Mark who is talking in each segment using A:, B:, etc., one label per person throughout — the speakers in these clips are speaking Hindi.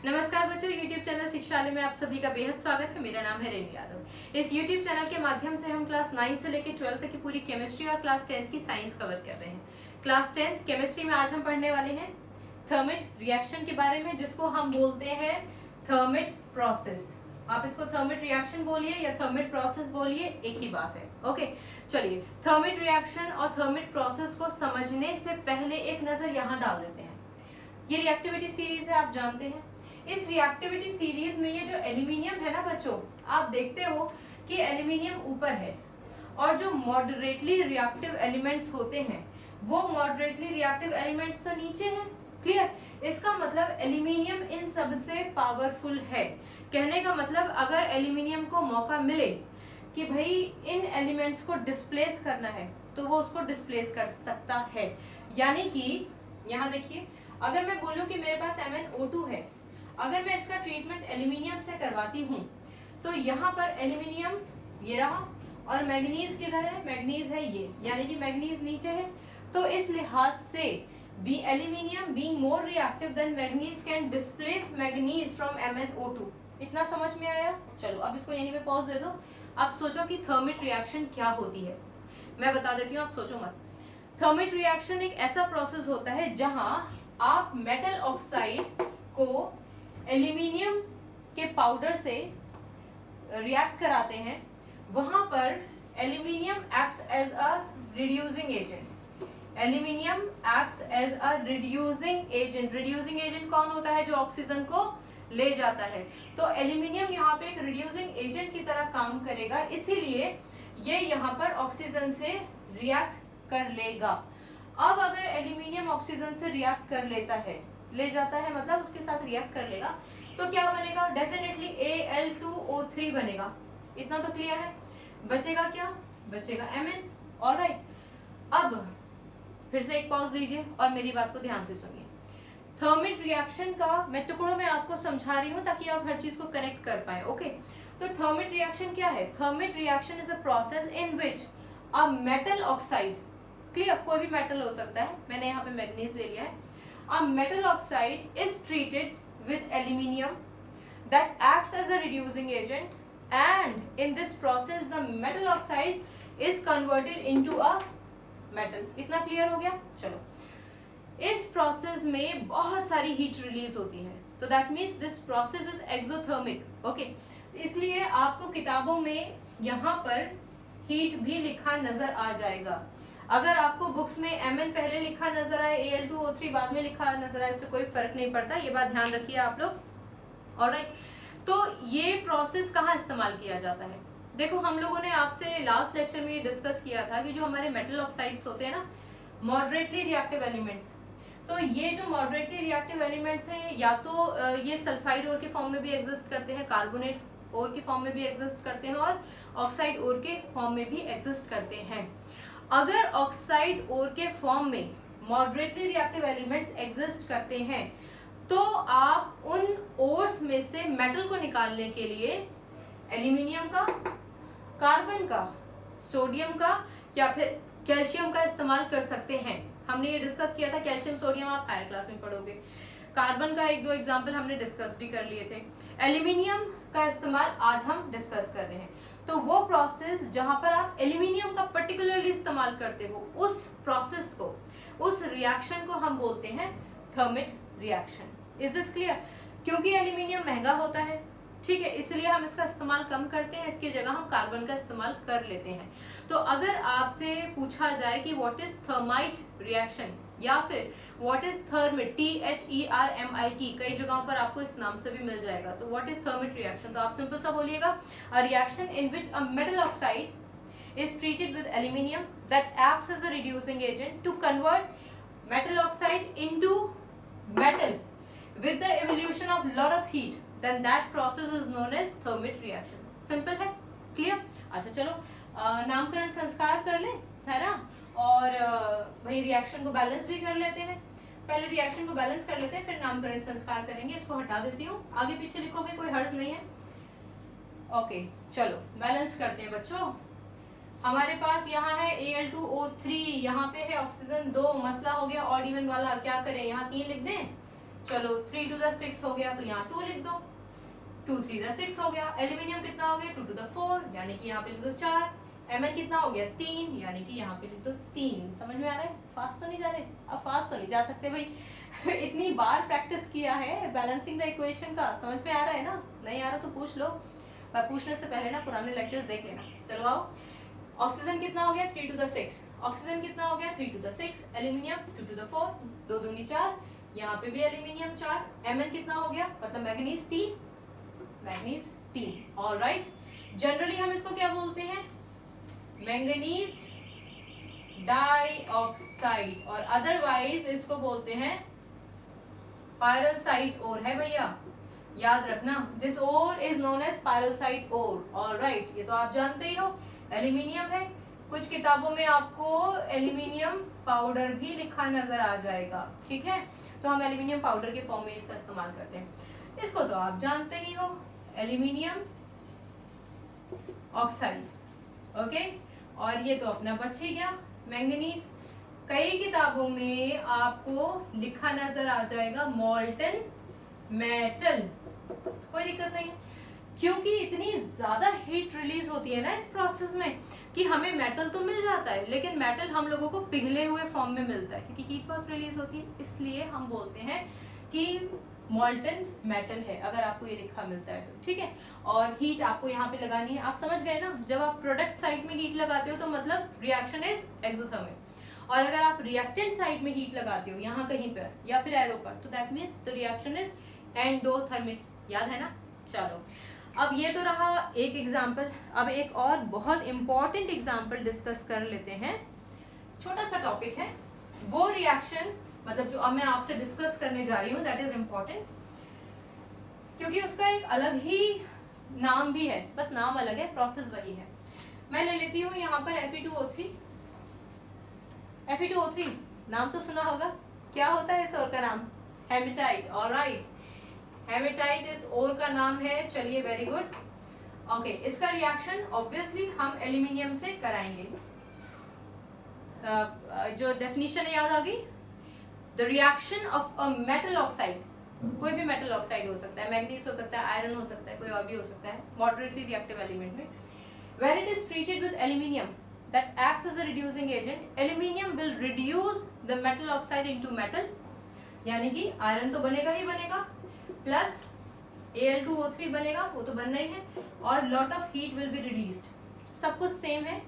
A: नमस्कार बच्चों, YouTube चैनल शिक्षालय में आप सभी का बेहद स्वागत है। मेरा नाम है रेणु यादव। इस YouTube चैनल के माध्यम से हम क्लास 9 से लेकर 12 तक की पूरी केमिस्ट्री और क्लास 10 की साइंस कवर कर रहे हैं। क्लास 10 केमिस्ट्री में आज हम पढ़ने वाले हैं थर्मिट रिएक्शन के बारे में, जिसको हम बोलते हैं थर्मिट प्रोसेस। आप इसको थर्मिट रिएक्शन बोलिए या थर्मिट प्रोसेस बोलिए, एक ही बात है। ओके, चलिए थर्मिट रिएक्शन और थर्मिट प्रोसेस को समझने से पहले एक नजर यहाँ डाल देते हैं। ये रिएक्टिविटी सीरीज है, आप जानते हैं। इस रिएक्टिविटी सीरीज में ये जो एल्यूमिनियम है ना बच्चों, आप देखते हो कि एल्यूमिनियम ऊपर है और जो मॉडरेटली रिएक्टिव एलिमेंट्स होते हैं वो मॉडरेटली रिएक्टिव एलिमेंट्स तो नीचे है। क्लियर? इसका मतलब एल्यूमिनियम इन सबसे पावरफुल है। कहने का मतलब अगर एल्यूमिनियम को मौका मिले कि भाई इन एलिमेंट्स को डिस्प्लेस करना है तो वो उसको डिस्प्लेस कर सकता है। यानी कि यहाँ देखिए, अगर मैं बोलूं कि मेरे पास MnO2 है, अगर मैं इसका ट्रीटमेंट एल्यूमिनियम से करवाती हूँ तो यहाँ पर एल्यूमिनियम ये रहा और मैग्नीज किधर है? मैग्नीज है ये, यानी कि मैग्नीज नीचे है। तो इस लिहाज से aluminium being more reactive than manganese can displace manganese from MnO2। इतना समझ में आया? चलो अब इसको यहीं पे पॉज दे दो। अब सोचो कि थर्मिट रिएक्शन क्या होती है। मैं बता देती हूँ, आप सोचो मत। थर्मिट रिएक्शन एक ऐसा प्रोसेस होता है जहां आप मेटल ऑक्साइड को एल्यूमिनियम के पाउडर से रिएक्ट कराते हैं। वहां पर aluminium acts as a reducing agent. Aluminium acts as a reducing agent. Reducing agent कौन होता है? जो ऑक्सीजन को ले जाता है। तो एल्यूमिनियम यहाँ पे एक रिड्यूसिंग एजेंट की तरह काम करेगा, इसीलिए ये यहाँ पर ऑक्सीजन से रिएक्ट कर लेगा। अब अगर एल्यूमिनियम ऑक्सीजन से रिएक्ट कर लेता है, ले जाता है मतलब उसके साथ रिएक्ट कर लेगा, तो क्या बनेगा? डेफिनेटली Al2O3 बनेगा। इतना तो क्लियर है। बचेगा क्या? बचेगा Mn। ऑलराइट, अब फिर से एक पॉज दीजिए और मेरी बात को ध्यान से सुनिए। थर्मिट रिएक्शन का मैं टुकड़ों में आपको समझा रही हूँ ताकि आप हर चीज को कनेक्ट कर पाए। ओके, तो थर्मिट रिएक्शन क्या है? Thermite reaction is a process in which a metal oxide, clear, कोई भी मेटल हो सकता है, मैंने यहाँ पे मैग्नीज ले लिया है। A metal oxide is treated with aluminium that acts as a reducing agent, and in this process the metal oxide is converted into a metal। इतना क्लियर हो गया? चलो, इस प्रोसेस में बहुत सारी हीट रिलीज होती है, तो that means this process is exothermic. Okay, इसलिए आपको किताबों में यहाँ पर हीट भी लिखा नजर आ जाएगा। अगर आपको बुक्स में Mn पहले लिखा नजर आए, Al2O3 बाद में लिखा नजर आए, इससे कोई फर्क नहीं पड़ता। ये बात ध्यान रखिए आप लोग। ऑलराइट, तो ये प्रोसेस कहाँ इस्तेमाल किया जाता है? देखो, हम लोगों ने आपसे लास्ट लेक्चर में ये डिस्कस किया था कि जो हमारे मेटल ऑक्साइड्स होते हैं ना, मॉडरेटली रिएक्टिव एलिमेंट्स, तो ये जो मॉडरेटली रिएक्टिव एलिमेंट्स हैं या तो ये सल्फाइड ओर के फॉर्म में भी एग्जिस्ट करते हैं, कार्बोनेट ओर के फॉर्म में भी एग्जिस्ट करते हैं और ऑक्साइड ओर के फॉर्म में भी एग्जिस्ट करते हैं। अगर ऑक्साइड ओर के फॉर्म में मॉडरेटली रिएक्टिव एलिमेंट्स एग्जिस्ट करते हैं तो आप उन ओर्स में से मेटल को निकालने के लिए एल्यूमिनियम का, कार्बन का, सोडियम का या फिर कैल्शियम का इस्तेमाल कर सकते हैं। हमने ये डिस्कस किया था, कैल्शियम सोडियम आप हायर क्लास में पढ़ोगे। कार्बन का एक दो एग्जाम्पल हमने डिस्कस भी कर लिए थे। एल्यूमिनियम का इस्तेमाल आज हम डिस्कस कर रहे हैं। तो वो प्रोसेस जहां पर आप एल्यूमिनियम का पर्टिकुलरली इस्तेमाल करते हो, उस प्रोसेस को, उस रिएक्शन को हम बोलते हैं thermite reaction. Is this clear? क्योंकि एल्यूमिनियम महंगा होता है, ठीक है, इसलिए हम इसका इस्तेमाल कम करते हैं, इसकी जगह हम कार्बन का इस्तेमाल कर लेते हैं। तो अगर आपसे पूछा जाए कि व्हाट इज थर्माइट रिएक्शन या फिर व्हाट इज थर्मिट, THERMIT, कई जगहों पर आपको इस नाम से भी मिल जाएगा, तो व्हाट इज थर्मिट रिएक्शन, तो आप सिंपल सा बोलिएगा, a reaction in which a metal oxide is treated with aluminium that acts as a reducing agent to convert metal oxide into metal with the evolution of lot of heat, then that process is known as thermit reaction। Simple है? क्लियर? अच्छा चलो, नामकरण संस्कार कर ले, है ना, और भाई रिएक्शन को बैलेंस भी कर लेते हैं। पहले रिएक्शन को बैलेंस कर लेते हैं, फिर नामकरण संस्कार करेंगे। इसको हटा देती हूँ, आगे पीछे लिखोगे कोई हर्ज नहीं है। ओके, चलो बैलेंस करते हैं बच्चों। हमारे पास यहाँ है Al2O3, यहाँ पे है ऑक्सीजन 2, मसला हो गया ऑड इवन वाला, क्या करें, यहाँ 3 लिख दें? चलो 3 to the 6 हो गया तो यहाँ 2 लिख दो, 2 3 the 6 हो गया। एल्यूमिनियम कितना हो गया 2 to the 4 यानी कि यहाँ पे लिख दो 4। Mn कितना हो गया 3 यानी कि यहाँ पे लिख दो 3। समझ में आ रहा है? फास्ट तो नहीं जा रहे? अब फास्ट तो नहीं जा सकते भाई इतनी बार प्रैक्टिस किया है बैलेंसिंग द इक्वेशन का, समझ में आ रहा है ना? नहीं आ रहा तो पूछ लो, पर पूछने से पहले ना पुराने लेक्चर्स देख लेना। चलो आओ, ऑक्सीजन कितना हो गया 3 to the 6, ऑक्सीजन कितना हो गया 3 to the 6, aluminium 2 to the 4, 2 दूनी 4, यहाँ पे भी एल्यूमिनियम 4, Mn कितना हो गया मतलब मैग्नीज 3, मैग्नीज 3। ऑलराइट, जनरली हम इसको क्या बोलते हैं? मैंगनीज डाइऑक्साइड, और अदरवाइज इसको बोलते हैं पायरलसाइट ओर है भैया, याद रखना। This ore is known as pyrolusite ore. Alright, ये तो आप जानते ही हो। एल्यूमिनियम है, कुछ किताबों में आपको एल्यूमिनियम पाउडर भी लिखा नजर आ जाएगा, ठीक है? तो हम एल्यूमिनियम पाउडर के फॉर्म में इसका इस्तेमाल करते हैं। इसको तो आप जानते ही हो, एल्यूमिनियम ऑक्साइड, ओके। और ये तो अपना बच ही गया मैंगनीज। कई किताबों में आपको लिखा नजर आ जाएगा मॉल्टन मेटल, कोई दिक्कत नहीं है, क्योंकि इतनी ज्यादा हीट रिलीज होती है ना इस प्रोसेस में कि हमें मेटल तो मिल जाता है, लेकिन मेटल हम लोगों को पिघले हुए फॉर्म में मिलता है, क्योंकि हीट बहुत रिलीज होती है, इसलिए हम बोलते हैं कि मॉल्टन मेटल है अगर आपको ये लिखा मिलता है तो, ठीक है। और हीट आपको यहाँ पे लगानी है, आप समझ गए ना? जब आप प्रोडक्ट साइड में हीट लगाते हो तो मतलब रिएक्शन इज एक्सोथर्मिक, और अगर आप रिएक्टेंट साइड में हीट लगाते हो यहाँ कहीं पर या फिर एरो पर, तो that means the reaction is endothermic. याद है ना? चलो, अब ये तो रहा एक एग्जाम्पल। अब एक और बहुत इंपॉर्टेंट एग्जाम्पल डिस्कस कर लेते हैं। छोटा सा टॉपिक है, वो रिएक्शन मतलब जो अब मैं आपसे डिस्कस करने जा रही हूँ दैट इज इम्पोर्टेंट, क्योंकि उसका एक अलग ही नाम भी है, बस नाम अलग है, प्रोसेस वही है। मैं ले लेती हूँ यहाँ पर Fe2O3। Fe2O3 नाम तो सुना होगा, क्या होता है इस ओर का नाम? हेमेटाइट। ऑलराइट, हेमेटाइट इस ओर का नाम है। चलिए, वेरी गुड, ओके। इसका रिएक्शन ऑब्वियसली हम एल्यूमिनियम से कराएंगे। जो डेफिनेशन है याद आ गई? The reaction of a metal oxide, कोई भी मेटल ऑक्साइड हो सकता है, मैग्नीज हो सकता है, आयरन हो सकता है, कोई और भी हो सकता है, मॉडरेटली रिएक्टिव एलिमेंट में, when it is treated with aluminium that acts as a reducing agent, aluminium will reduce the metal oxide into metal, यानी कि आयरन तो बनेगा ही बनेगा, प्लस Al2O3 बनेगा, वो तो बनना ही है, और lot of heat will be released. सब कुछ सेम है,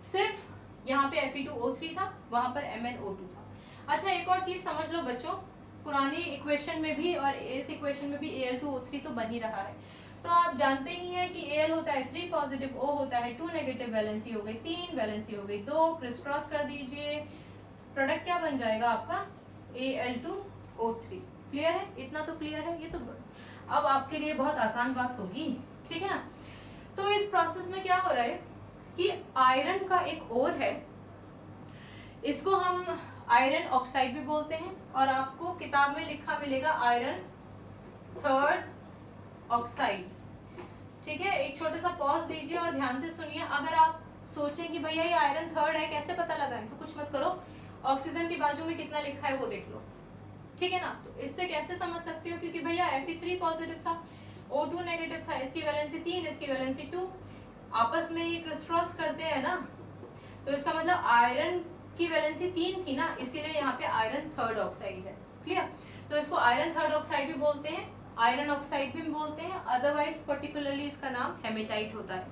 A: सिर्फ यहाँ पे Fe2O3 था, वहां पर MnO2 था। अच्छा, एक और चीज समझ लो बच्चों, पुरानी इक्वेशन में भी और इस इक्वेशन में भी Al2O3 तो बन ही रहा है। तो आप जानते ही हैं कि Al होता है 3 पॉजिटिव, O होता है 2 नेगेटिव, वैलेंसी हो गई 3, वैलेंसी हो गई 2, क्रिस क्रॉस कर दीजिए, प्रोडक्ट क्या बन जाएगा आपका? Al2O3। क्लियर है? इतना तो क्लियर है। ये तो अब आपके लिए बहुत आसान बात होगी, ठीक है ना? तो इस प्रोसेस में क्या हो रहा है कि आयरन का एक ओर है, इसको हम आयरन ऑक्साइड भी बोलते हैं, और आपको किताब में लिखा मिलेगा आयरन थर्ड ऑक्साइड, ठीक है? एक छोटा सा पॉज दीजिए और ध्यान से सुनिए। अगर आप सोचें कि भैया ये आयरन थर्ड है, कैसे पता लगाएं, तो कुछ मत करो, ऑक्सीजन के बाजू में कितना लिखा है वो देख लो, ठीक है ना? तो इससे कैसे समझ सकते हो, क्योंकि भैया Fe3 पॉजिटिव था, O2 नेगेटिव था, इसकी वैलेंसी 3, इसकी वैलेंसी 2, आपस में ये क्रिस क्रॉस करते हैं ना, तो इसका मतलब आयरन की वैलेंसी 3 थी ना, इसीलिए यहाँ पे आयरन थर्ड ऑक्साइड है। क्लियर? तो इसको आयरन थर्ड ऑक्साइड भी बोलते हैं, आयरन ऑक्साइड भी बोलते हैं, अदरवाइज पर्टिकुलरली इसका नाम हेमेटाइट होता है।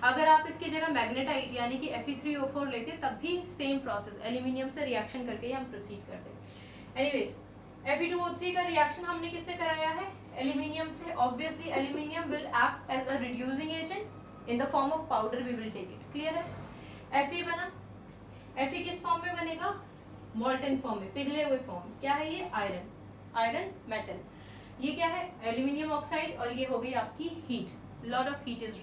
A: अगर आप इसकी जगह मैग्नेटाइट यानी कि Fe3O4 लेते तब भी सेम प्रोसेस, एल्यूमिनियम से रिएक्शन करके ही हम प्रोसीड करते। एनीवेज, Fe2O3 का रिएक्शन हमने किससे कराया है? एल्यूमिनियम से। Obviously aluminium will act as a reducing agent, in the form of powder we will take it. Clear है? Fe बना, Fe किस फॉर्म में बनेगा? मॉल्टन फॉर्म में, पिघले हुए फॉर्म। क्या है ये? Iron, iron metal. ये क्या है? एल्यूमिनियम ऑक्साइड, और ये हो गई आपकी heat, lot of heat is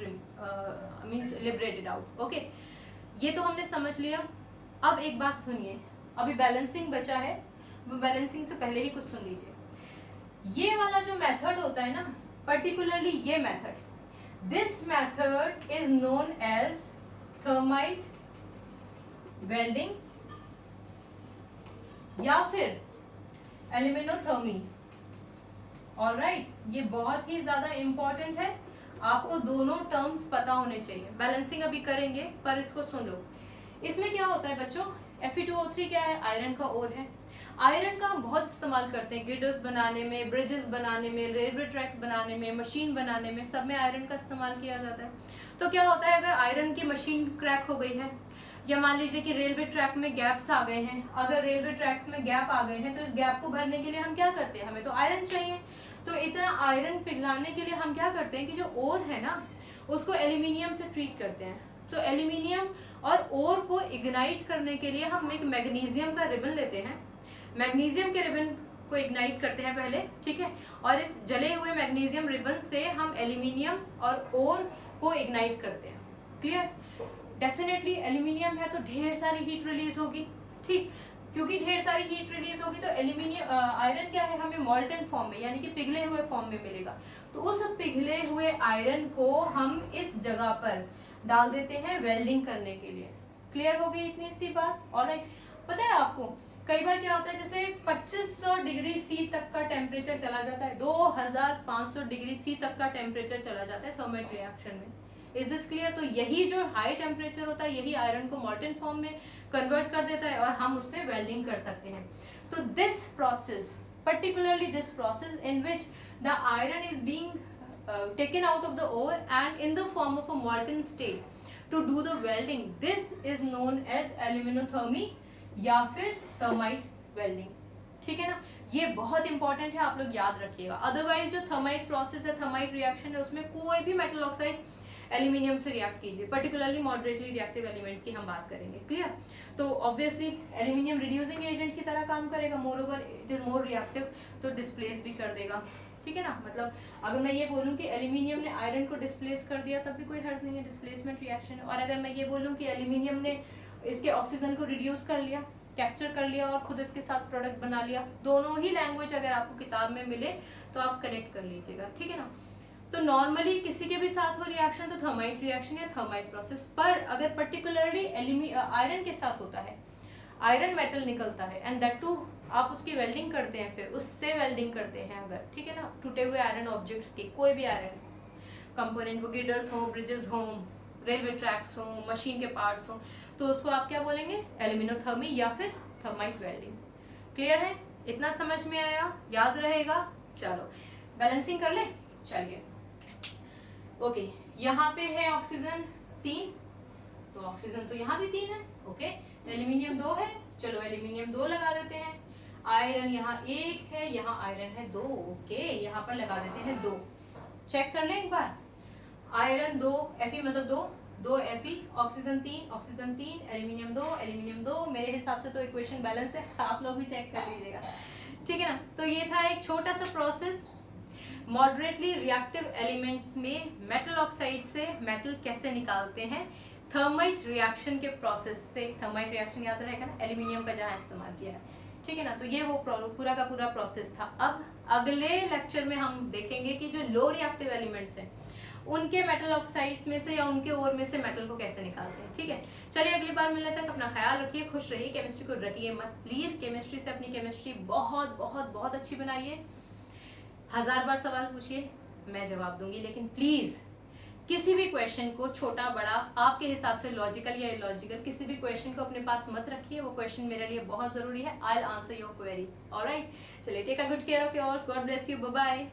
A: means liberated out. Okay, ये तो हमने समझ लिया। अब एक बात सुनिए, अभी बैलेंसिंग बचा है, वो बैलेंसिंग से पहले ही कुछ सुन लीजिए। ये वाला जो मेथड होता है ना, पर्टिकुलरली ये method, this method is known as thermite welding या फिर एल्यूमिनोथर्मी, ऑलराइट, ये बहुत ही ज्यादा इंपॉर्टेंट है, आपको दोनों टर्म्स पता होने चाहिए। बैलेंसिंग अभी करेंगे पर इसको सुन लो। इसमें क्या होता है बच्चों, Fe2O3 क्या है, आयरन का ओर है। आयरन का हम बहुत इस्तेमाल करते हैं गिडर्स बनाने में, ब्रिजेस बनाने में, रेलवे ट्रैक्स बनाने में, मशीन बनाने में, सब में आयरन का इस्तेमाल किया जाता है। तो क्या होता है, अगर आयरन की मशीन क्रैक हो गई है, या मान लीजिए कि रेलवे ट्रैक में गैप्स आ गए हैं, अगर रेलवे ट्रैक्स में गैप आ गए हैं तो इस गैप को भरने के लिए हम क्या करते हैं, हमें तो आयरन चाहिए। तो इतना आयरन पिघलाने के लिए हम क्या करते हैं कि जो ओर है ना उसको एल्यूमिनियम से ट्रीट करते हैं। तो एल्यूमिनियम और ओर को इग्नाइट करने के लिए हम एक मैग्नीशियम का रिबन लेते हैं, मैग्नीशियम के रिबन को इग्नाइट करते हैं पहले, ठीक है, और इस जले हुए मैग्नीशियम रिबन से हम एल्यूमिनियम और ओर को इग्नाइट करते हैं। क्लियर? डेफिनेटली एल्यूमिनियम है तो ढेर सारी हीट रिलीज होगी, ठीक, क्योंकि ढेर सारी हीट रिलीज होगी तो एल्यूमिनियम आयरन क्या है, हमें मॉल्टन फॉर्म में यानी कि पिघले हुए फॉर्म में मिलेगा। तो उस पिघले हुए आयरन को हम इस जगह पर डाल देते हैं वेल्डिंग करने के लिए। क्लियर हो गई इतनी सी बात? ऑलराइट, पता है आपको कई बार क्या होता है, जैसे 2500 डिग्री सी तक का टेम्परेचर चला जाता है, 2500 डिग्री सी तक का टेम्परेचर चला जाता है थर्मल रिएक्शन में। Is this clear? तो यही जो हाई टेम्परेचर होता है यही आयरन को मॉल्टन फॉर्म में कन्वर्ट कर देता है और हम उससे वेल्डिंग कर सकते हैं। तो this process, particularly this process in which the iron is being taken out of the ore and in the form of a molten state to do the welding, this is known as aluminothermy या फिर थर्माइट वेल्डिंग। ठीक है ना, ये बहुत इंपॉर्टेंट है, आप लोग याद रखिएगा। अदरवाइज जो थर्माइट प्रोसेस है, थर्माइट रिएक्शन है, उसमें कोई भी मेटल ऑक्साइड एल्यूमिनियम से रिएक्ट कीजिए, पर्टिकुलरली मॉडरेटली रिएक्टिव एलिमेंट्स की हम बात करेंगे। क्लियर? तो ऑब्वियसली एल्यूमिनियम रिड्यूसिंग एजेंट की तरह काम करेगा, more over it is more reactive, तो डिस्प्लेस भी कर देगा। ठीक है ना, मतलब अगर मैं ये बोलूँ कि एल्यूमिनियम ने आयरन को डिस्प्लेस कर दिया तब भी कोई हर्ज नहीं है, डिस्प्लेसमेंट रिएक्शन है। और अगर मैं ये बोलूँ कि एल्यूमिनियम ने इसके ऑक्सीजन को रिड्यूस कर लिया, कैप्चर कर लिया और खुद इसके साथ प्रोडक्ट बना लिया, दोनों ही लैंग्वेज अगर आपको किताब में मिले तो आप कनेक्ट कर लीजिएगा। ठीक है ना, तो नॉर्मली किसी के भी साथ हो रिएक्शन तो थर्माइट रिएक्शन या थर्माइट प्रोसेस, पर अगर पर्टिकुलरली आयरन के साथ होता है, आयरन मेटल निकलता है एंड दैट टू आप उसकी वेल्डिंग करते हैं, फिर उससे वेल्डिंग करते हैं अगर, ठीक है ना, टूटे हुए आयरन ऑब्जेक्ट्स की, कोई भी आयरन कंपोनेंट, वो गिडर्स हो, ब्रिजेस हो, रेलवे ट्रैक्स हो, मशीन के पार्ट्स हो, तो उसको आप क्या बोलेंगे, एल्यूमिनोथर्मी या फिर थर्माइट वेल्डिंग। क्लियर है? इतना समझ में आया? याद रहेगा? चलो बैलेंसिंग कर ले। चलिए ओके, यहाँ पे है ऑक्सीजन 3, तो ऑक्सीजन तो यहाँ भी 3 है। ओके, एल्यूमिनियम 2 है, चलो एल्यूमिनियम 2 लगा देते हैं। आयरन यहाँ 1 है, यहाँ आयरन है 2। ओके, यहाँ पर लगा देते हैं 2। चेक कर ले एक बार, आयरन 2 Fe मतलब 2 Fe, ऑक्सीजन 3, एल्यूमिनियम 2, एल्यूमिनियम 2। मेरे हिसाब से तो इक्वेशन बैलेंस है, आप लोग भी चेक कर लीजिएगा। ठीक है ना, तो ये था एक छोटा सा प्रोसेस, मॉडरेटली रिएक्टिव एलिमेंट्स में मेटल ऑक्साइड से मेटल कैसे निकालते हैं थर्माइट रिएक्शन के प्रोसेस से। थर्माइट रिएक्शन याद रहेगा ना, एल्यूमिनियम का जहाँ इस्तेमाल किया है। ठीक है ना, तो ये वो पूरा का पूरा प्रोसेस था। अब अगले लेक्चर में हम देखेंगे कि जो लो रिएक्टिव एलिमेंट्स हैं उनके मेटल ऑक्साइड्स में से या उनके ओर में से मेटल को कैसे निकालते हैं। ठीक है, चलिए अगली बार मिलने तक अपना ख्याल रखिए, खुश रहिए, केमिस्ट्री को रटिए मत प्लीज। केमिस्ट्री से अपनी केमिस्ट्री बहुत बहुत बहुत अच्छी बनाइए। 1000 बार सवाल पूछिए, मैं जवाब दूंगी, लेकिन प्लीज किसी भी क्वेश्चन को छोटा बड़ा आपके हिसाब से लॉजिकल या इलॉजिकल किसी भी क्वेश्चन को अपने पास मत रखिए। वो क्वेश्चन मेरे लिए बहुत जरूरी है। I will answer your query. Alright, चलिए take a good care of yours, God bless you, bye bye.